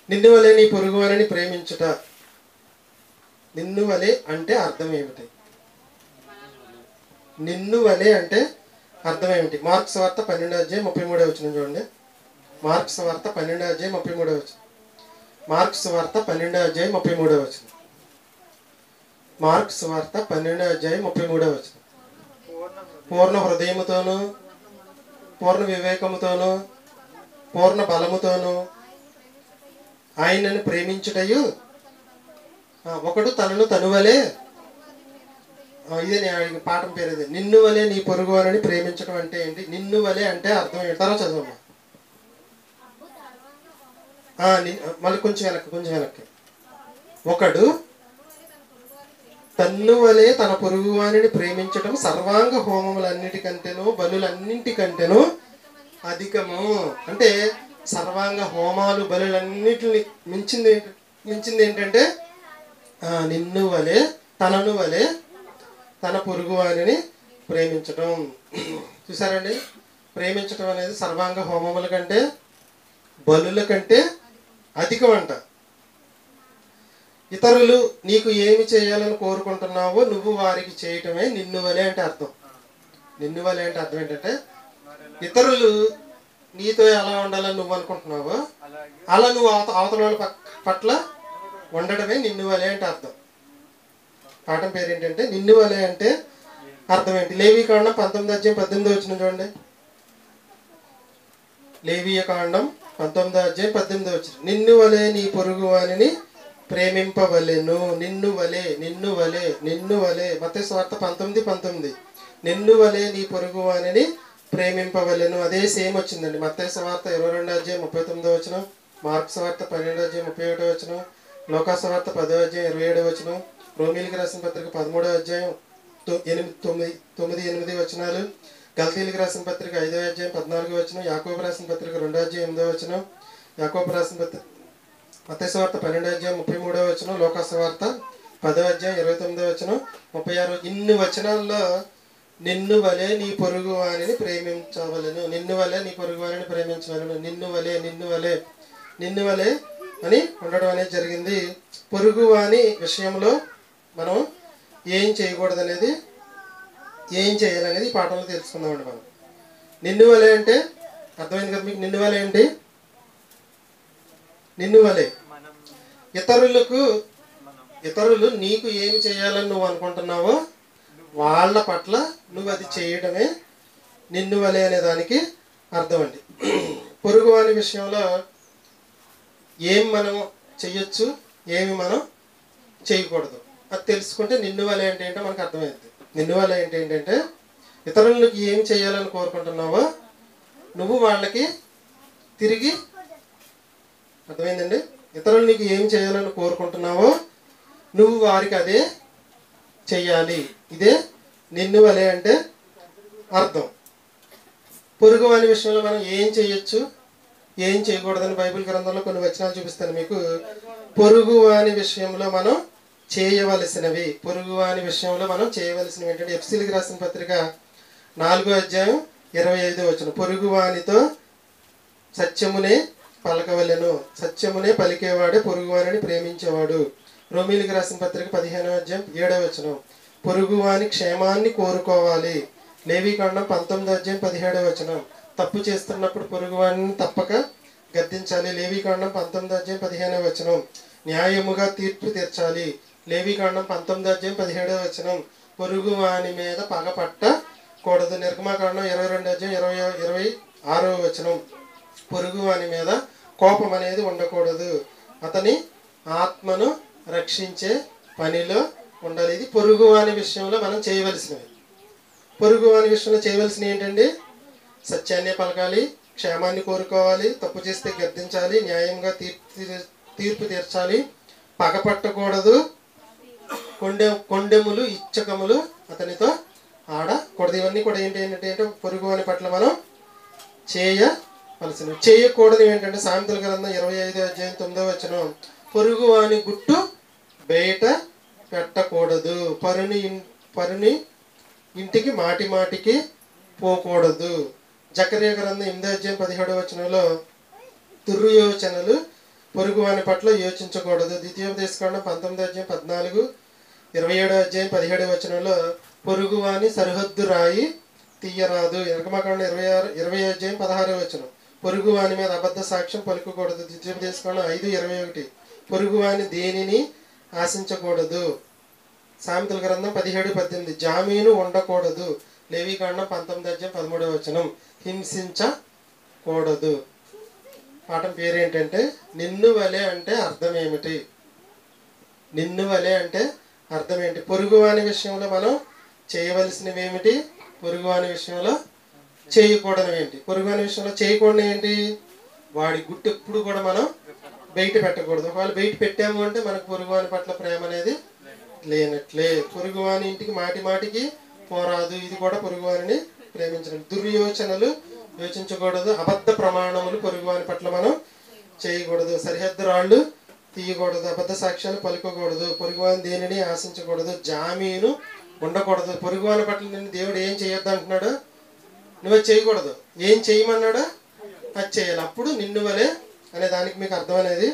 నిన్ను వలె నీ పొరుగువారిని ప్రేమించుట. నిన్ను వలె అంటే అర్థం ఏమిటి? నిన్ను వలె అంటే అర్థం ఏమిటి? మార్క్స్ వార్త 12:33 చూడండి. మార్క్స్ వార్త 12:33. మార్క్స్ వార్త 12:33. మార్క్స్ వార్త 12:33. పూర్ణ హృదయముతోను, పూర్ణ వివేకముతోను, పూర్ణ బలముతోను ఆయనను ప్రేమించుటయు, ఒకడు తనను తనువలే, ఇదే నేను పాఠం పేరు ఇది. నిన్ను వలె నీ పొరుగువారిని ప్రేమించడం అంటే ఏంటి? నిన్ను వలె అంటే అర్థం ఏంటారో చదవమ్మా. మళ్ళీ కొంచెం వెనక్కి. ఒకడు తన్ను వలె తన పొరుగువారిని ప్రేమించడం సర్వాంగ హోమములన్నిటికంటేను బలులన్నింటికంటేను అధికము. అంటే సర్వాంగ హోమాలు బలులన్నిటిని మించింది ఏంటంటే నిన్ను వలె, తనను వలె తన పొరుగువారిని ప్రేమించడం. చూసారండి, ప్రేమించడం అనేది సర్వాంగ హోమముల కంటే బలుల కంటే అధికం అంట. ఇతరులు నీకు ఏమి చేయాలని కోరుకుంటున్నావో నువ్వు వారికి చేయటమే నిన్ను వలె అంటే అర్థం. నిన్ను వలె అంటే అర్థం ఏంటంటే ఇతరులు నీతో ఎలా ఉండాలని నువ్వు అనుకుంటున్నావో అలా నువ్వు అవతల వాళ్ళ పట్ల ఉండడమే నిన్ను వలె అంటే అర్థం. పాఠం పేరు ఏంటంటే నిన్ను వలె అంటే అర్థం ఏంటి? లేవీకాండం 19:18 చూడండి. లేవీయకాండం 19:18. నిన్ను వలె నీ పొరుగు వానిని ప్రేమింపవలెను. నిన్ను వలె, నిన్ను వలె, నిన్ను వలె. మత్తయి సువార్త 19:19. నిన్ను వలె నీ పొరుగు వానిని ప్రేమింపవలెను. అదే సేమ్ వచ్చిందండి. మత్తయి సువార్త 22:39. మార్క్స్ సువార్త 12:31. లోకా సువార్త 10:27. రోమీలకు రాసిన పత్రిక 13:8-9 గల్తీలకు రాసిన పత్రిక 5:14. యాకోబు రాసిన పత్రిక 2:8. యాకోబు రాసిన పత్రిక మత్తయి సువార్త 12:33. లోకా సువార్త 10:29, 36. ఇన్ని వచనాల్లో నిన్ను వలె నీ పొరుగు వానిని ప్రేమించవలెను, నిన్ను వలె నీ పొరుగు వానిని ప్రేమించవలెను, నిన్ను వలె, నిన్ను వలె, నిన్ను వలె అని ఉండడం అనేది జరిగింది. పొరుగు వాని విషయంలో మనం ఏం చేయకూడదు అనేది, ఏం చేయాలనేది ఈ పాఠంలో తెలుసుకుందామండి. మనం నిన్ను వలె అంటే అర్థమైంది కదా మీకు? నిన్ను వలె ఏంటి? నిన్ను వలె ఇతరులు నీకు ఏమి చేయాలని నువ్వు అనుకుంటున్నావో వాళ్ళ పట్ల నువ్వు అది చేయడమే నిన్ను వలె అనే దానికి అర్థం అండి. పొరుగు వాని విషయంలో ఏం మనం చెయ్యొచ్చు, ఏమి మనం చేయకూడదు అది తెలుసుకుంటే నిన్ను వలె అంటే ఏంటో మనకు అర్థమైంది. నిన్ను వలె అంటే ఏంటంటే ఇతరులకు ఏం చేయాలని కోరుకుంటున్నావో నువ్వు వాళ్ళకి తిరిగి, అర్థమైందండి? ఇతరులు నీకు ఏం చేయాలని కోరుకుంటున్నావో నువ్వు వారికి అదే చెయ్యాలి. ఇదే నిన్ను వలె అంటే అర్థం. పొరుగు వాని విషయంలో మనం ఏం చేయొచ్చు, ఏం చేయకూడదని బైబిల్ గ్రంథంలో కొన్ని వచనాలు చూపిస్తాను మీకు. పొరుగు వాని విషయంలో మనం చేయవలసినవి, పొరుగు వాని విషయంలో మనం చేయవలసినవి ఏంటంటే ఎఫ్సీలకు రాసిన పత్రిక 4:25. పొరుగు వానితో సత్యమునే పలకవలెను, సత్యమునే పలికేవాడే పొరుగు వారిని ప్రేమించేవాడు. రోమీలకు రాసిన పత్రిక 15:7. పొరుగు వాని క్షేమాన్ని కోరుకోవాలి. లేవీకాండం 19:17. తప్పు చేస్తున్నప్పుడు పొరుగు వారిని తప్పక గద్దించాలి. లేవీకాండం 19:15. న్యాయముగా తీర్పు తీర్చాలి. లేవీకాండం 19:17. పొరుగు వాని మీద పగపట్టకూడదు. నిర్గమాకాండం 22:26. పొరుగు వాని మీద కోపం అనేది ఉండకూడదు. అతని ఆత్మను రక్షించే పనిలో ఉండాలి. ఇది పొరుగు వాని విషయంలో మనం చేయవలసినవి. పొరుగు వాని విషయంలో చేయవలసినవి ఏంటండి? సత్యాన్ని పలకాలి, క్షేమాన్ని కోరుకోవాలి, తప్పు చేస్తే గద్దించాలి, న్యాయంగా తీర్పు తీర్చాలి, పగపట్టకూడదు, కొండెములు ఇచ్చకములు అతనితో ఆడకూడదు. ఇవన్నీ కూడా ఏంటంటే పొరుగు వాని పట్ల మనం చేయవలసినవి. చేయకూడదు ఏంటంటే సామెతల గ్రంథం 25:9. పొరుగు వాని గుట్టు బయట పెట్టకూడదు, పరుని ఇంటికి మాటికి పోకూడదు. జకర్యా గ్రంథం 8:17 దుర్యోచనలు పొరుగువాని పట్ల యోచించకూడదు. ద్వితీయోపదేశకాండం 19 అధ్యాయం 14, 27 అధ్యాయం 17 వచనంలో పొరుగువాని సరిహద్దు రాయి తీయరాదు. నిర్గమకాండం 20 అధ్యాయం 16 వచనం పొరుగువాని మీద అబద్ధ సాక్ష్యం పలుకకూడదు. ద్వితీయోపదేశకాండం 5:21 పొరుగువాని దేనిని ఆశించకూడదు. సామెతల గ్రంథం 17:18 జామీను ఉండకూడదు. లేవీకాండం 19 అధ్యాయం 13 వచనం హింసించకూడదు. పాఠం పేరేంటంటే నిన్ను వలె అంటే అర్థం ఏమిటి? నిన్ను వలె అంటే అర్థం ఏంటి? పొరుగువాని విషయంలో మనం చేయవలసినవి ఏమిటి? పొరుగువాని విషయంలో చేయకూడనివి ఏంటి? పొరుగువాని విషయంలో చేయకూడని ఏంటి? వాడి గుట్టు ఎప్పుడు కూడా మనం బయట పెట్టకూడదు. ఒకవేళ బయట పెట్టాము అంటే మనకు పొరుగువాని పట్ల ప్రేమ అనేది లేనట్లే. పొరుగువాని ఇంటికి మాటి మాటికి పోరాదు. ఇది కూడా పొరుగువాని ప్రేమించడం. దుర్యోచనలు యోచించకూడదు. అబద్ధ ప్రమాణములు పొరుగువాని పట్ల మనం చేయకూడదు. సరిహద్దు రాళ్ళు తీయకూడదు. అబద్ధ సాక్ష్యాలు పలుకోకూడదు. పొరుగువాని దేనిని ఆశించకూడదు. జామీను ఉండకూడదు. పొరుగువాని పట్ల నిన్ను దేవుడు ఏం చేయొద్దు అంటున్నాడు? నువ్వు అది చేయకూడదు. ఏం చేయమన్నాడో అది చేయాలి. అప్పుడు నిన్ను వలె అనే దానికి మీకు అర్థం అనేది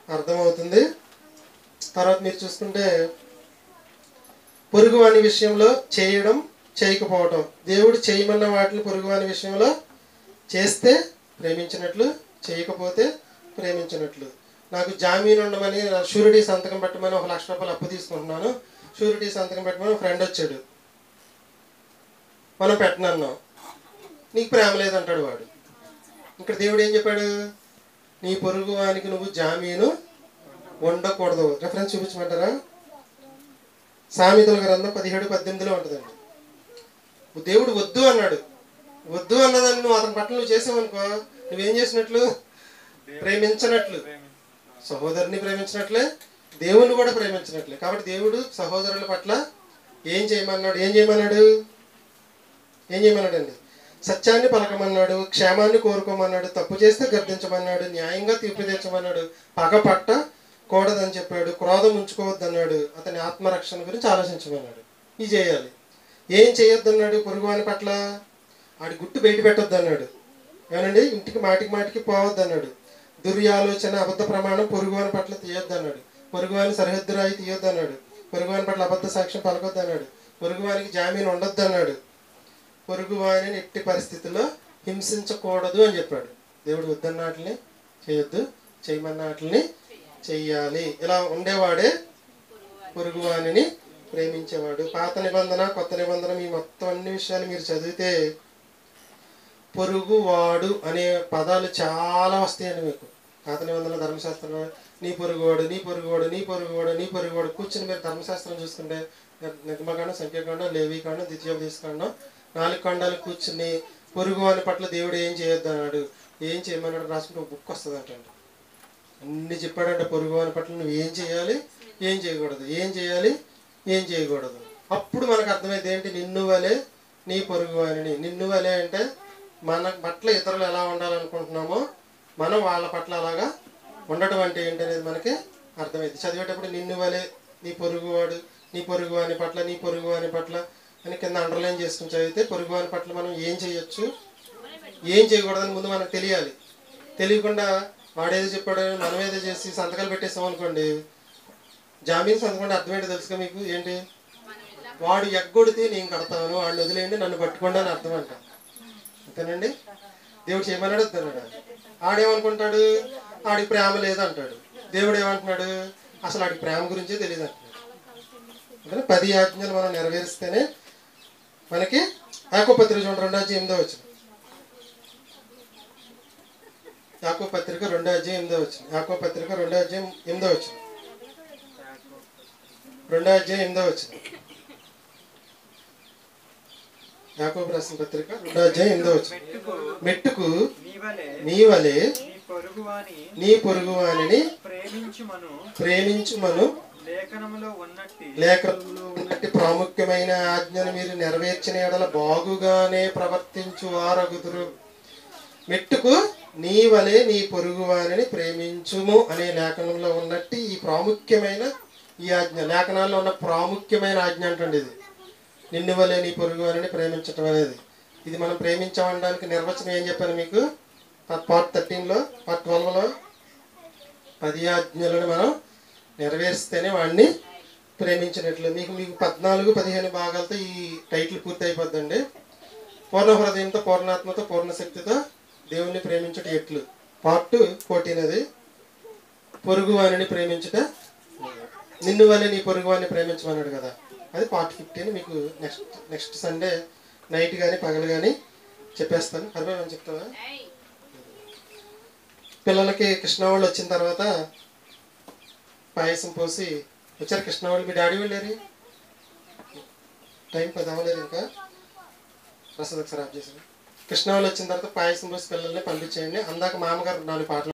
అర్థమవుతుంది. తర్వాత మీరు చూసుకుంటే పొరుగువాని విషయంలో చేయడం, చేయకపోవటం. దేవుడు చేయమన్న వాటిని పొరుగువాని విషయంలో చేస్తే ప్రేమించినట్లు, చేయకపోతే ప్రేమించినట్లు. నాకు జామీను ఉండమని షూరిటీ సంతకం పెట్టమని 1,00,000 రూపాయలు అప్పు తీసుకుంటున్నాను. షూరిటీ సంతకం పెట్టమని ఫ్రెండ్ వచ్చాడు. మనం పెట్టనన్నాం. నీకు ప్రేమ లేదంటాడు వాడు. ఇక్కడ దేవుడు ఏం చెప్పాడు? నీ పొరుగువానికి నువ్వు జామీను ఉండకూడదు. రెఫరెన్స్ చూపించమంటారా? సామెతల గ్రంథం 17:18 ఉంటుందండి. దేవుడు వద్దు అన్నాడు. వద్దు అన్నదాన్ని నువ్వు అతని పట్ల నువ్వు చేసావనుకో, నువ్వేం చేసినట్లు? ప్రేమించినట్లు. సహోదరుని ప్రేమించినట్లే, దేవుని కూడా ప్రేమించినట్లే. కాబట్టి దేవుడు సహోదరుల పట్ల ఏం చేయమన్నాడు? ఏం చేయమన్నాడండి? సత్యాన్ని పలకమన్నాడు. క్షేమాన్ని కోరుకోమన్నాడు. తప్పు చేస్తే గర్దించమన్నాడు. న్యాయంగా తీర్పు తీర్చమన్నాడు. పగపట్ట కూడదని చెప్పాడు. క్రోధం ఉంచుకోవద్దన్నాడు. అతని ఆత్మరక్షణ గురించి ఆలోచించమన్నాడు. ఇది చేయాలి. ఏం చేయొద్దన్నాడు? పొరుగువాని పట్ల ఆడి గుట్టు బయట పెట్టొద్దు అన్నాడు. ఏమనండి? ఇంటికి మాటికి పోవద్దన్నాడు. దుర్యాలోచన, అబద్ధ ప్రమాణం పొరుగువాని పట్ల తీయొద్దన్నాడు. పొరుగువాని సరిహద్దు రాయి తీయొద్దన్నాడు. పొరుగువాని పట్ల అబద్ధ సాక్ష్యం పలకొద్దన్నాడు. పొరుగువానికి జామీను ఉండొద్దన్నాడు. పొరుగువాని ఎట్టి పరిస్థితుల్లో హింసించకూడదు అని చెప్పాడు. దేవుడు వద్దన్న వాటిని చేయొద్దు, చేయమన్న వాటిని చెయ్యాలి. ఇలా ఉండేవాడే పొరుగువానిని ప్రేమించేవాడు. పాత నిబంధన, కొత్త నిబంధన, మీ మొత్తం అన్ని విషయాలు మీరు చదివితే పొరుగువాడు అనే పదాలు చాలా వస్తాయండి మీకు. పాత నిబంధన ధర్మశాస్త్రంలో నీ పొరుగువాడు, నీ పొరుగువాడు, నీ పొరుగువాడు, నీ పొరుగువాడు కూర్చుని మీరు ధర్మశాస్త్రం చూసుకుంటే నిర్గమకాండం, సంఖ్యాకాండం, లేవీకాండం, ద్వితీయోపదేశకాండం 4 ఖండాలు కూర్చుని పొరుగువాని పట్ల దేవుడు ఏం చేయొద్దు అన్నాడు, ఏం చేయమన్నాడు రాసుకుంటే ఒక బుక్ వస్తుంది అంటండి. అన్ని చెప్పాడంటే పొరుగువాని పట్ల నువ్వు ఏం చేయాలి, ఏం చేయకూడదు, ఏం చేయాలి, ఏం చేయకూడదు. అప్పుడు మనకు అర్థమైంది ఏంటి? నిన్ను వలె నీ పొరుగువానిని. నిన్ను వలె అంటే మన పట్ల ఇతరులు ఎలా ఉండాలనుకుంటున్నామో మనం వాళ్ళ పట్ల అలాగా ఉండటం అంటే ఏంటనేది మనకి అర్థమైంది. చదివేటప్పుడు నిన్ను వలె నీ పొరుగువాడు, నీ పొరుగువాని పట్ల, నీ పొరుగువాని పట్ల అని కింద అండర్లైన్ చేసుకుని చదివితే పొరుగువాని పట్ల మనం ఏం చేయొచ్చు, ఏం చేయకూడదని ముందు మనకు తెలియాలి. తెలియకుండా వాడేదో చెప్పాడు మనం ఏదో చేసి సంతకాలు పెట్టేసాం అనుకోండి, జామీన్ సంతకం అంటే అర్థమేంటో తెలుసుగా మీకు? ఏంటి? వాడు ఎగ్గొడితే నేను కడతాను, వాడిని వదిలేయండి నన్ను పట్టుకోండి అని అర్థం అంట. అంతేనండి? దేవుడు చేయమన్నాడు వద్దన్నాడు. ఆడేమనుకుంటాడు? ఆడికి ప్రేమ లేదు అంటాడు. దేవుడు ఏమంటున్నాడు? అసలు ఆడికి ప్రేమ గురించే తెలియదు అంటున్నాడు. అంటే 10 ఆజ్ఞలు మనం నెరవేరిస్తేనే మనకి. యాకోబు పత్రిక 2:8 యాకోబు పత్రిక 2:8 యాకోబు పత్రిక 2:8 2:8 యాకోబు రాసిన పత్రిక 2:8 మెట్టుకు నీ వలె నీ పొరుగువానిని ప్రేమించుమను లేఖనంలో ఉన్నట్టి ప్రాముఖ్యమైన ఆజ్ఞను మీరు నెరవేర్చిన ఎడల బాగుగానే ప్రవర్తించు వారగుదురు. మెట్టుకు నీ వలె నీ పొరుగువానిని ప్రేమించుము అనే లేఖనంలో ఉన్నట్టు ఈ ప్రాముఖ్యమైన ఈ ఆజ్ఞ, లేఖనాల్లో ఉన్న ప్రాముఖ్యమైన ఆజ్ఞ అంటండి ఇది. నిన్ను వలె నీ పొరుగువానిని ప్రేమించటం అనేది. ఇది మనం ప్రేమించామనడానికి నిర్వచనం ఏం చెప్పాను మీకు? పార్ట్ 13లో, పార్ట్ 12లో 10 ఆజ్ఞలను మనం నెరవేర్స్తేనే వాడిని ప్రేమించినట్లు. మీకు 14-15 భాగాలతో ఈ టైటిల్ పూర్తి అయిపోద్దండి. పూర్ణ హృదయంతో, పూర్ణాత్మతో, పూర్ణ శక్తితో దేవుణ్ణి ప్రేమించుట ఎట్లు. పార్ట్ 14 అది. పొరుగు వారిని ప్రేమించుట, నిన్ను వల్ల నీ పొరుగు వారిని ప్రేమించమన్నాడు కదా, అది పార్ట్ 15. మీకు నెక్స్ట్ సండే నైట్ కానీ పగలు కానీ చెప్పేస్తాను. హర్బే అని చెప్తావా? పిల్లలకి కృష్ణావాళ్ళు వచ్చిన తర్వాత పాయసం పోసి వచ్చారు. కృష్ణావాళ్ళు మీ డాడీ వెళ్ళారు, టైం 10 అవ్వలేదు ఇంకా. ప్రసాద్ ఒకసారి ఆఫ్ చేశాను. కృష్ణావాళ్ళు వచ్చిన తర్వాత పాయసం పోసి పిల్లల్ని పంపించేయండి. అందాక మామగారు 4 పాటలు